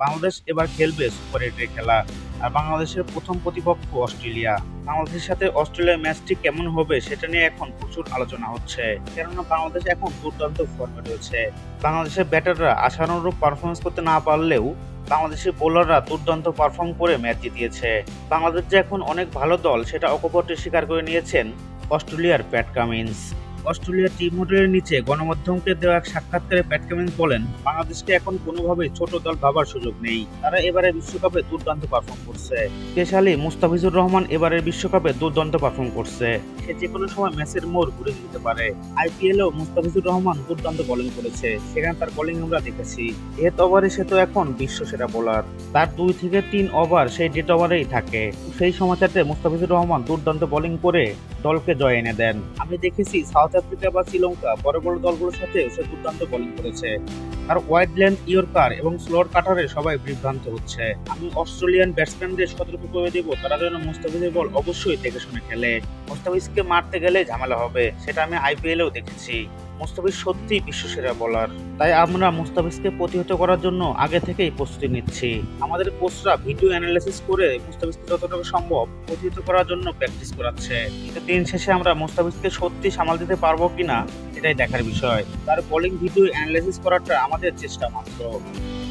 বাংলাদেশ এবার খেলবে সুপার 8-এর খেলা, আর বাংলাদেশের প্রথম প্রতিপক্ষ অস্ট্রেলিয়া। বাংলাদেশের সাথে অস্ট্রেলিয়ার ম্যাচটি কেমন হবে সেটা নিয়ে এখন প্রচুর আলোচনা হচ্ছে, কেননা বাংলাদেশ এখন দুর্দান্ত ফর্মে রয়েছে। বাংলাদেশের ব্যাটাররা আশানুরূপ পারফরমেন্স করতে না পারলেও বাংলাদেশের বোলাররা দুর্দান্ত পারফর্ম করে ম্যাচ জিতিয়েছে। বাংলাদেশ যে এখন অনেক ভালো দল সেটা অকপটে স্বীকার করে নিয়েছেন অস্ট্রেলিয়ার প্যাট কামিন্স। অস্ট্রেলিয়ার টিম হোটেলের নিচে গণমাধ্যমকে দেওয়া এক সাক্ষাৎকারে প্যাট কামিন্স বলেন, বাংলাদেশকে এখন কোনোভাবেই ছোট দল ভাবার সুযোগ নেই। তারা এবারে বিশ্বকাপে দুর্দান্ত পারফর্ম করছে। স্পেশালি মুস্তাফিজুর রহমান এবারের বিশ্বকাপে দুর্দান্ত পারফর্ম করছে। সে যে কোনো সময় ম্যাচের মোড় ঘুরে দিতে পারে। আইপিএলেও মুস্তাফিজুর রহমান দুর্দান্ত বোলিং করেছে, সেখানে তার বোলিং আমরা দেখেছি। ডেথ ওভারে সে তো এখন বিশ্ব সেরা বোলার। তার 2 থেকে 3 ওভার সেই ডেথ ওভারেই থাকে। সেই সময়টাতে মুস্তাফিজুর রহমান দুর্দান্ত বোলিং করে দলকে জয় এনে দেন। আমি দেখেছি সাউথ আফ্রিকা বা শ্রীলঙ্কা বড় বড় দলগুলোর সাথে সে দুর্দান্ত বোলিং করেছে। আর ওয়াইড লেন্থ ইয়র্কার এবং স্লোর কাটারে সবাই বিভ্রান্ত হচ্ছে। আমি অস্ট্রেলিয়ান ব্যাটসম্যানদের সতর্ক করে দেব, তারা যেন মুস্তাফিজের বল অবশ্যই দেখে শুনে খেলে। মুস্তাফিজকে মারতে গেলে ঝামেলা হবে, সেটা আমি আইপিএলেও দেখেছি। মুস্তাফিজ সত্যিই বিশ্বসেরা বোলার, তাই আমরা মুস্তাফিজকে প্রতিহত করার জন্য আগে থেকেই প্রস্তুতি নিচ্ছি। আমাদের কোচরা ভিডিও অ্যানালাইসিস করে মুস্তাফিজকে যতটুকু সম্ভব প্রতিহত করার জন্য প্র্যাকটিস করাচ্ছে। কিন্তু দিন শেষে আমরা মুস্তাফিজকে সত্যি সামাল দিতে পারবো কিনা এটাই দেখার বিষয়। তার বোলিং ভিডিও অ্যানালাইসিস করাটা আমাদের চেষ্টা মাত্র।